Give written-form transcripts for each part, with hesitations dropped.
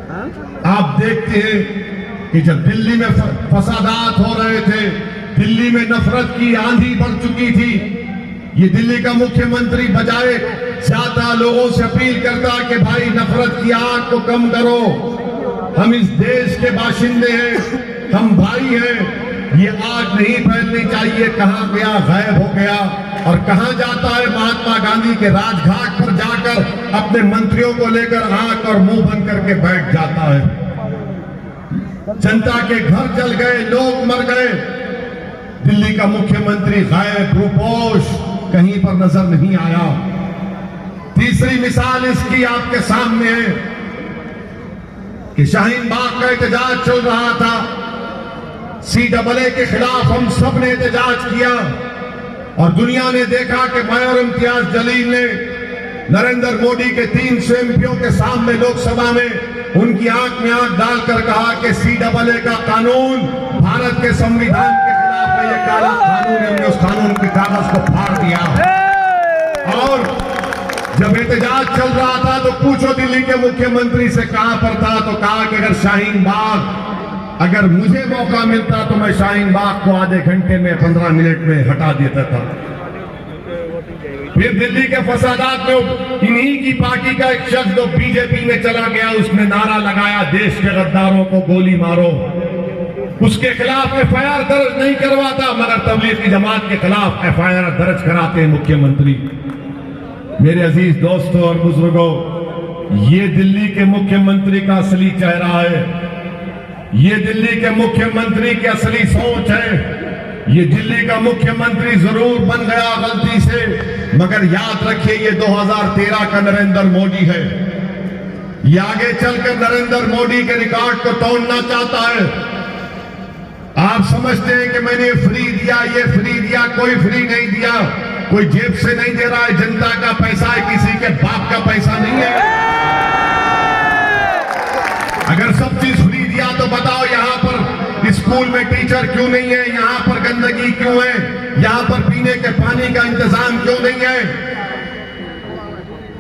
आप देखते हैं कि जब दिल्ली में फसादात हो रहे थे, दिल्ली में नफरत की आंधी बढ़ चुकी थी, ये दिल्ली का मुख्यमंत्री बजाय ज्यादा लोगों से अपील करता कि भाई नफरत की आग को कम करो, हम इस देश के बाशिंदे हैं, हम भाई हैं, ये आग नहीं फैलनी चाहिए। कहां गया, गायब हो गया। और कहां जाता है महात्मा गांधी के राजघाट पर जाकर अपने मंत्रियों को लेकर आंख और मुंह बंद करके बैठ जाता है। जनता के घर जल गए, लोग मर गए, दिल्ली का मुख्यमंत्री गायब, रूपोश, कहीं पर नजर नहीं आया। तीसरी मिसाल इसकी आपके सामने है कि शाहीन बाग का एहतजाज चल रहा था, CAA के खिलाफ हम सब ने एहतजाज किया और दुनिया ने देखा कि मैं और इम्तियाज जलील ने नरेंद्र मोदी के 300 एमपियों के सामने लोकसभा में उनकी आंख में आंख डालकर कहा कि CAA का कानून भारत के संविधान के खिलाफ है, ये काला कानून है। हमने उस कानून के कागज को फाड़ दिया। और जब एहतजाज चल रहा था तो पूछो दिल्ली के मुख्यमंत्री से कहां पर था, तो कहा कि अगर शाहीन बाग, अगर मुझे मौका मिलता तो मैं शाहीन बाग को आधे घंटे में 15 मिनट में हटा देता था। फिर दिल्ली के फसादात में इन्हीं की पार्टी का एक शख्स जो बीजेपी में चला गया, उसने नारा लगाया देश के गद्दारों को गोली मारो। उसके खिलाफ FIR दर्ज नहीं करवाता, मगर तबलीग की जमात के खिलाफ FIR दर्ज कराते हैं मुख्यमंत्री। मेरे अजीज दोस्तों और बुजुर्गों, ये दिल्ली के मुख्यमंत्री का असली चेहरा है, ये दिल्ली के मुख्यमंत्री की असली सोच है। ये दिल्ली का मुख्यमंत्री जरूर बन गया गलती से, मगर याद रखिए ये 2013 का नरेंद्र मोदी है। ये आगे चलकर नरेंद्र मोदी के रिकॉर्ड को तोड़ना चाहता है। आप समझते हैं कि मैंने फ्री दिया, ये फ्री दिया, कोई फ्री नहीं दिया, कोई जेब से नहीं दे रहा है, जनता का पैसा है, किसी के बाप का पैसा नहीं है। अगर सब चीज फ्री दिया तो बताओ यहां पर स्कूल में टीचर क्यों नहीं है, यहां पर गंदगी क्यों है, यहां पर पीने के पानी का इंतजाम क्यों नहीं है?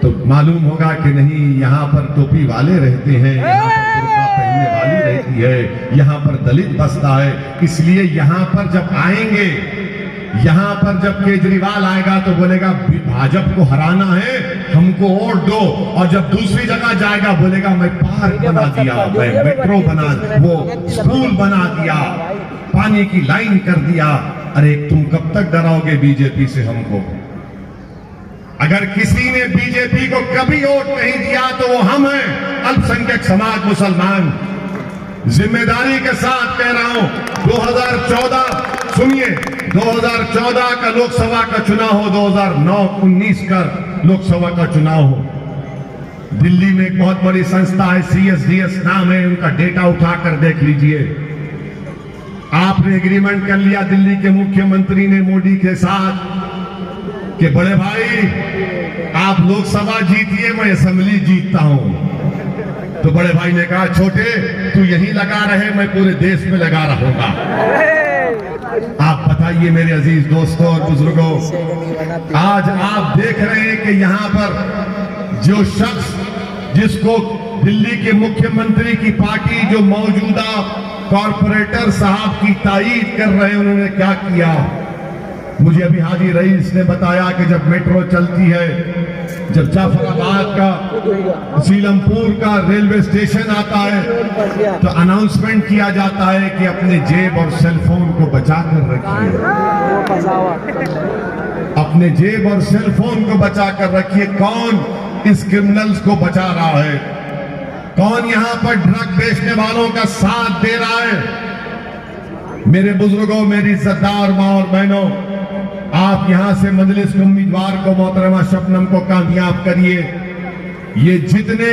तो मालूम होगा कि नहीं, यहां पर टोपी वाले रहते हैं, यहां पर कुर्ता पहनने वाली रहती है, यहां पर दलित बसता है। इसलिए यहां पर जब आएंगे, यहां पर जब केजरीवाल आएगा तो बोलेगा भाजपा को हराना है, हमको वोट दो। और जब दूसरी जगह जाएगा बोलेगा मैं पार्क बना दिया, मैं मेट्रो बना, वो स्कूल बना दिया, पानी की लाइन कर दिया। अरे तुम कब तक डराओगे बीजेपी से हमको? अगर किसी ने बीजेपी को कभी वोट नहीं दिया तो वो हम हैं, अल्पसंख्यक समाज, मुसलमान। जिम्मेदारी के साथ कह रहा हूं, 2014 सुनिए, 2014 का लोकसभा का चुनाव हो, 2009-19 का लोकसभा का चुनाव हो, दिल्ली में एक बहुत बड़ी संस्था है, CSDS नाम है, उनका डेटा उठाकर देख लीजिए। आपने एग्रीमेंट कर लिया दिल्ली के मुख्यमंत्री ने मोदी के साथ कि बड़े भाई आप लोकसभा जीतिए, मैं असेंबली जीतता हूं। तो बड़े भाई ने कहा छोटे तू यहीं लगा रहे, मैं पूरे देश में लगा रहूंगा। आप बताइए मेरे अजीज दोस्तों और बुजुर्गों, आज आप देख रहे हैं कि यहां पर जो शख्स जिसको दिल्ली के मुख्यमंत्री की पार्टी जो मौजूदा कॉर्पोरेटर साहब की तारीफ कर रहे हैं, उन्होंने क्या किया? मुझे अभी हाजी रईस ने बताया कि जब मेट्रो चलती है, जब जाफराबाद का सीलमपुर का रेलवे स्टेशन आता है तो अनाउंसमेंट किया जाता है कि अपने जेब और सेलफोन को बचा कर रखिए, अपने जेब और सेलफोन को बचा कर रखिए। कौन इस क्रिमिनल्स को बचा रहा है? कौन यहां पर ड्रग बेचने वालों का साथ दे रहा है? मेरे बुजुर्गों, मेरी इज्जतदार मां और बहनों, आप यहां से मजलिस के उम्मीदवार को, मोहतरमा शबनम को कामयाब करिए। ये जितने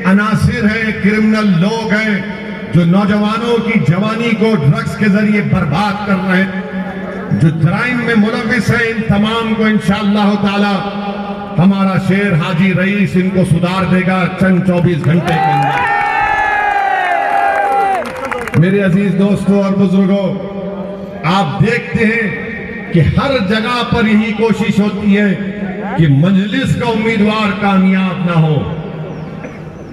अनासिर हैं, क्रिमिनल लोग हैं जो नौजवानों की जवानी को ड्रग्स के जरिए बर्बाद कर रहे हैं, जो क्राइम में मुलविस है, इन तमाम को इंशाअल्लाह ताला हमारा शेर हाजी रईस इनको सुधार देगा चंद 24 घंटे के अंदर। मेरे अजीज दोस्तों और बुजुर्गों, आप देखते हैं कि हर जगह पर यही कोशिश होती है कि मजलिस का उम्मीदवार कामयाब ना हो।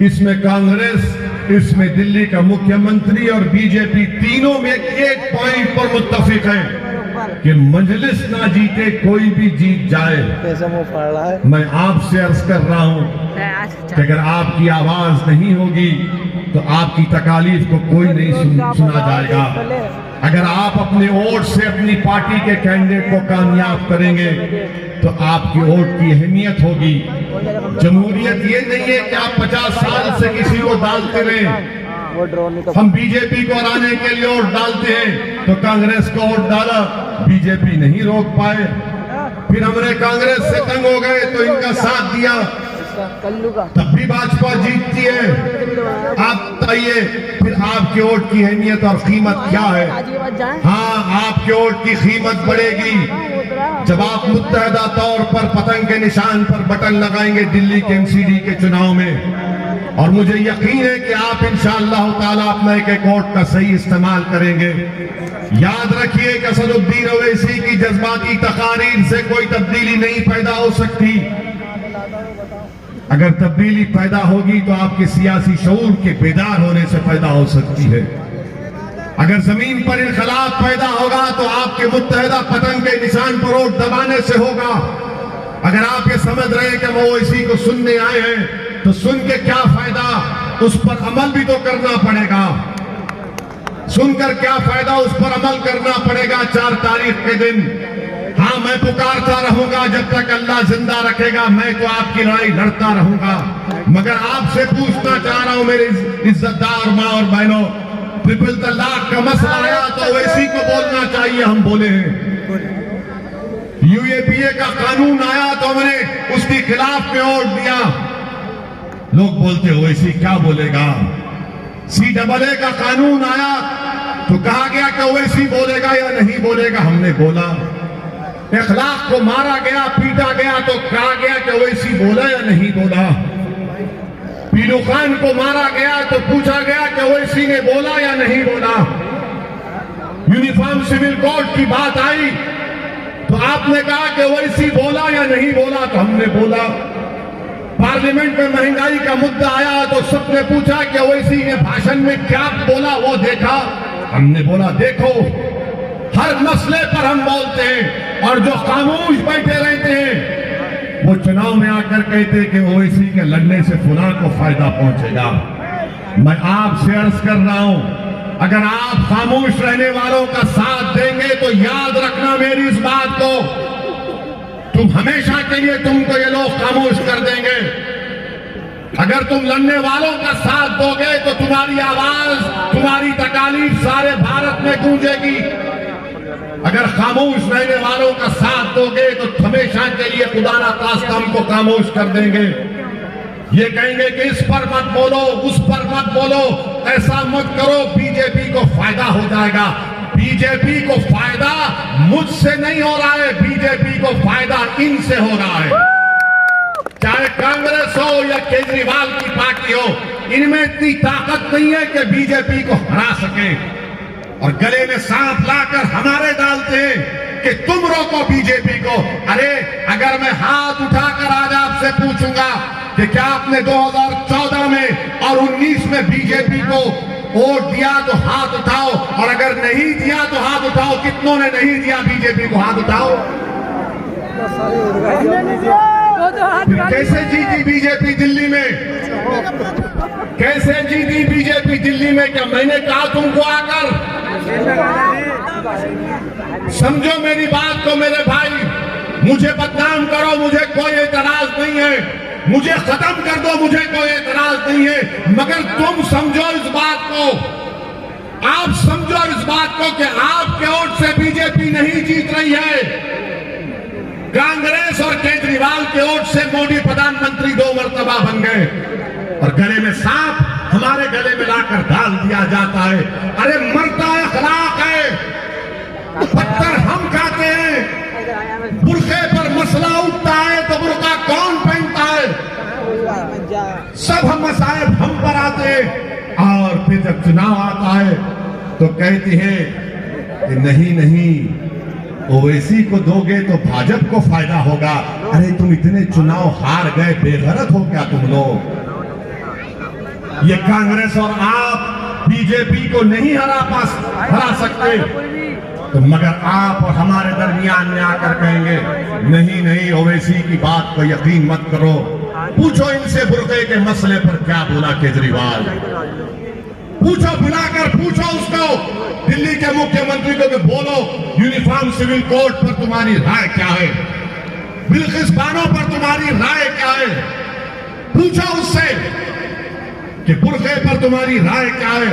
इसमें कांग्रेस इसमें दिल्ली का मुख्यमंत्री और बीजेपी तीनों में एक पॉइंट पर मुत्तफिक हैं कि मजलिस ना जीते कोई भी जीत जाए। मैं आपसे अर्ज कर रहा हूं कि अगर आपकी आवाज नहीं होगी तो आपकी तकालीफ को कोई नहीं सुना जाएगा। अगर आप अपने वोट से अपनी पार्टी के कैंडिडेट को कामयाब करेंगे तो आपकी वोट की अहमियत होगी। जमहूरियत ये नहीं है कि आप 50 साल से किसी को डालते रहे। हम बीजेपी को हराने के लिए वोट डालते हैं तो कांग्रेस को वोट डाला, बीजेपी नहीं रोक पाए, फिर हमने कांग्रेस से तंग हो गए तो इनका साथ दिया, तब भी भाजपा जीतती है। आप बताइए फिर आपके वोट की अहमियत और कीमत क्या है? हाँ, आपके वोट की कीमत बढ़ेगी जब आप मुत्तहदा तौर पर पतंग के निशान पर बटन लगाएंगे दिल्ली के एमसीडी के चुनाव में। और मुझे यकीन है कि आप इंशाअल्लाह ताला अपना एक वोट का सही इस्तेमाल करेंगे। याद रखिए कि असदुद्दीन ओवैसी की जज्बाती तकारीर से कोई तब्दीली नहीं पैदा हो सकती। अगर तब्दीली पैदा होगी तो आपके सियासी शऊर के बेदार होने से पैदा हो सकती है। अगर जमीन पर इनकलाब पैदा होगा तो आपके मुत्तहदा पतंग के निशान पर वोट दबाने से होगा। अगर आप ये समझ रहे हैं कि हम ओवैसी को सुनने आए हैं तो सुन के क्या फायदा, उस पर अमल भी तो करना पड़ेगा। सुनकर क्या फायदा, उस पर अमल करना पड़ेगा 4 तारीख के दिन। हाँ, मैं पुकारता रहूंगा जब तक अल्लाह जिंदा रखेगा, मैं तो आपकी लड़ाई लड़ता रहूंगा। मगर आपसे पूछना चाह रहा हूं मेरे इज्जतदार माँ और बहनों, ट्रिपल तलाक का मसला आया तो ओवैसी को बोलना चाहिए, हम बोले हैं। यूएपीए का कानून आया तो हमने उसके खिलाफ में वोट दिया। लोग बोलते ओवैसी क्या बोलेगा। CAA का कानून आया तो कहा गया कि ओवैसी बोलेगा या नहीं बोलेगा, हमने बोला। इखलाक को मारा गया, पीटा गया तो कहा गया कि ओवैसी बोला या नहीं बोला। पीलू खान को मारा गया तो पूछा गया कि ओवैसी ने बोला या नहीं बोला। यूनिफॉर्म सिविल कोड की बात आई तो आपने कहा कि ओवैसी बोला या नहीं बोला, तो हमने बोला। पार्लियामेंट में महंगाई का मुद्दा आया तो सबने पूछा कि ओवैसी ने भाषण में क्या बोला, वो देखा, हमने बोला देखो। हर मसले पर हम बोलते हैं और जो खामोश बैठे रहते हैं वो चुनाव में आकर कहते कि ओवैसी के लड़ने से फुला को फायदा पहुंचेगा। मैं आपसे अर्ज कर रहा हूं, अगर आप खामोश रहने वालों का साथ देंगे तो याद रखना मेरी इस बात को, तुम हमेशा के लिए तुमको ये लोग खामोश कर देंगे। अगर तुम लड़ने वालों का साथ दोगे तो तुम्हारी आवाज, तुम्हारी तकालीफ सारे भारत में गूंजेगी। अगर खामोश रहने वालों का साथ दोगे तो हमेशा के लिए खुदा ना खास्ता हमको खामोश कर देंगे। ये कहेंगे कि इस पर मत बोलो, उस पर मत बोलो, ऐसा मत करो, बीजेपी को फायदा हो जाएगा। बीजेपी को फायदा मुझसे नहीं हो रहा है, बीजेपी को फायदा इनसे हो रहा है। चाहे कांग्रेस हो या केजरीवाल की पार्टी हो, इनमें इतनी ताकत नहीं है कि बीजेपी को हरा सके। और गले में सांप लाकर हमारे डालते हैं कि तुम रोको बीजेपी को। अरे अगर मैं हाथ उठाकर आज आपसे पूछूंगा कि क्या आपने 2014 में और 19 में बीजेपी को वोट दिया तो हाथ उठाओ, और अगर नहीं दिया तो हाथ उठाओ। कितनों ने नहीं दिया बीजेपी को, हाथ उठाओ। फिर कैसे जीती बीजेपी दिल्ली में? कैसे जीती बीजेपी दिल्ली में? क्या मैंने कहा तुमको आकर? समझो मेरी बात को मेरे भाई, मुझे बदनाम करो, मुझे कोई एतराज नहीं है, मुझे खत्म कर दो, मुझे कोई एतराज नहीं है। मगर तुम समझो इस बात को, आप समझो इस बात को कि आपके वोट से बीजेपी नहीं जीत रही है। कांग्रेस और केजरीवाल के वोट से मोदी प्रधानमंत्री 2 मरतबा बन गए और गले में सांप हमारे गले में लाकर डाल दिया जाता है। अरे मरता अखलाक है, पत्थर हम खाते हैं, बुरखे पर मसला उठता है तो बुरका कौन पहनता है? सब हम मसाइब हम पर आते हैं। और फिर जब चुनाव आता है तो कहते हैं कि नहीं नहीं, ओवैसी को दोगे तो भाजपा को फायदा होगा। अरे तुम इतने चुनाव हार गए, बेगैरत हो क्या तुम लोग? ये कांग्रेस और आप बीजेपी को नहीं हरा सकते, तो मगर आप और हमारे दरमियान में आकर कहेंगे नहीं नहीं ओवैसी की बात को यकीन मत करो। पूछो इनसे बुर्के के मसले पर क्या बोला केजरीवाल, पूछो बुलाकर पूछो उसको, दिल्ली के मुख्यमंत्री को भी बोलो यूनिफॉर्म सिविल कोड पर तुम्हारी राय क्या है, बिल्किस बानो पर तुम्हारी राय क्या है, पूछो उससे कि बुर्के पर तुम्हारी राय क्या है,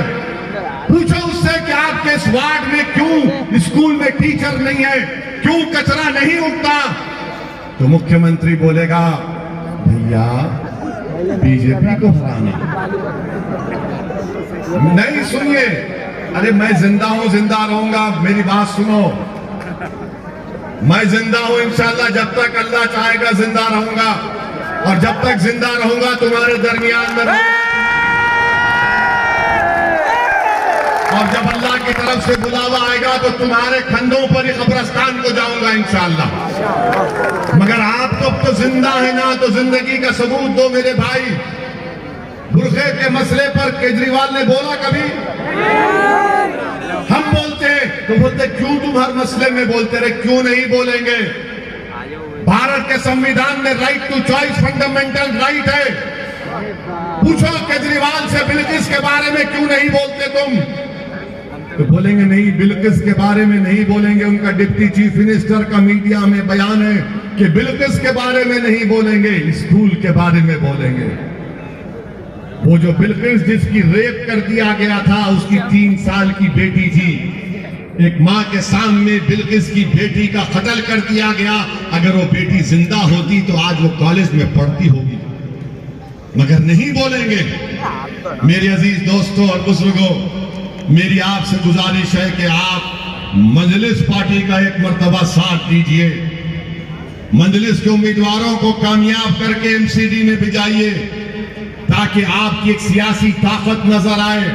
पूछो उससे कि आपके इस वार्ड में क्यों स्कूल में टीचर नहीं है, क्यों कचरा नहीं उठता। तो मुख्यमंत्री बोलेगा भैया बीजेपी को हराना नहीं। सुनिए, अरे मैं जिंदा हूं, जिंदा रहूंगा, मेरी बात सुनो, मैं जिंदा हूं इंशाल्लाह, जब तक अल्लाह चाहेगा जिंदा रहूंगा, और जब तक जिंदा रहूंगा तुम्हारे दरमियान में, और जब अल्लाह की तरफ से बुलावा आएगा तो तुम्हारे खंडों पर ही कब्रिस्तान को जाऊंगा इंशाल्लाह। मगर आप तो जिंदा है ना, तो जिंदगी का सबूत दो मेरे भाई। बुर्के के मसले पर केजरीवाल ने बोला कभी? हम बोलते हैं तो बोलते क्यों तुम हर मसले में बोलते रहे, क्यों नहीं बोलेंगे? भारत के संविधान में right to choice fundamental right है। पूछो केजरीवाल से बिल्किस के बारे में क्यों नहीं बोलते तुम? तो बोलेंगे नहीं, बिल्किस के बारे में नहीं बोलेंगे। उनका डिप्टी चीफ मिनिस्टर का मीडिया में बयान है कि बिल्किस के बारे में नहीं बोलेंगे, स्कूल के बारे में बोलेंगे। वो जो बिल्किस जिसकी रेप कर दिया गया था, उसकी 3 साल की बेटी थी, एक मां के सामने बिल्किस की बेटी का कत्ल कर दिया गया। अगर वो बेटी जिंदा होती तो आज वो कॉलेज में पढ़ती होगी, मगर नहीं बोलेंगे। मेरे अजीज दोस्तों और बुजुर्गों, मेरी आपसे गुजारिश है कि आप मजलिस पार्टी का एक मर्तबा साथ दीजिए, मजलिस के उम्मीदवारों को कामयाब करके एमसीडी में भिजाइए, ताकि आपकी एक सियासी ताकत नजर आए।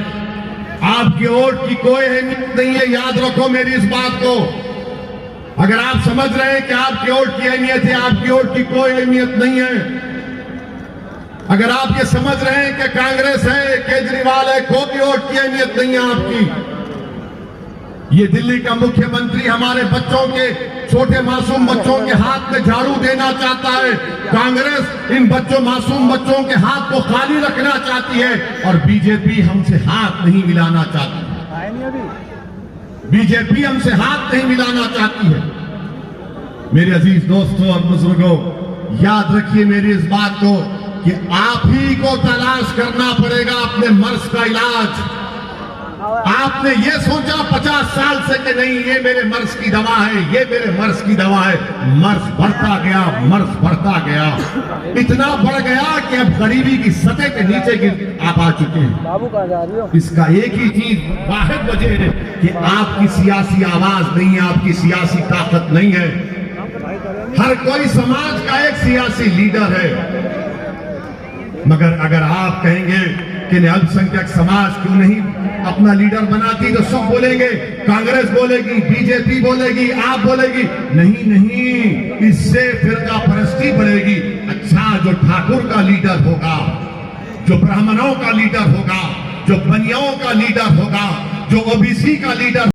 आपके वोट की कोई अहमियत नहीं है, याद रखो मेरी इस बात को। अगर आप समझ रहे हैं कि आपके वोट की अहमियत है, आपकी वोट की कोई अहमियत नहीं है। अगर आप ये समझ रहे हैं कि कांग्रेस है, केजरीवाल है, कोई वोट की अहमियत नहीं है आपकी। ये दिल्ली का मुख्यमंत्री हमारे बच्चों के, छोटे मासूम बच्चों के हाथ में झाड़ू देना चाहता है। कांग्रेस इन मासूम बच्चों के हाथ को खाली रखना चाहती है, और बीजेपी हमसे हाथ नहीं मिलाना चाहती। बीजेपी हमसे हाथ नहीं मिलाना चाहती है। मेरे अजीज दोस्तों और बुजुर्गों, याद रखिए मेरी इस बात को कि आप ही को तलाश करना पड़ेगा अपने मर्ज का इलाज। आपने ये सोचा 50 साल से कि नहीं ये मेरे मर्ज की दवा है, ये मेरे मर्ज की दवा है। मर्ज बढ़ता गया, मर्ज बढ़ता गया, इतना बढ़ गया कि अब गरीबी की सतह के नीचे आप आ चुके हैं। बाबू कहां जा रही हो? इसका एक ही चीज, वाहिद वजह है कि आपकी सियासी आवाज नहीं है, आपकी सियासी ताकत नहीं है। हर कोई समाज का एक सियासी लीडर है, मगर अगर आप कहेंगे कि अल्पसंख्यक समाज क्यों नहीं अपना लीडर बनाती, तो सब बोलेंगे, कांग्रेस बोलेगी, बीजेपी बोलेगी, आप बोलेगी। नहीं नहीं, इससे फिरका परस्ती बढ़ेगी। अच्छा, जो ठाकुर का लीडर होगा, जो ब्राह्मणों का लीडर होगा, जो बनियाओं का लीडर होगा, जो ओबीसी का लीडर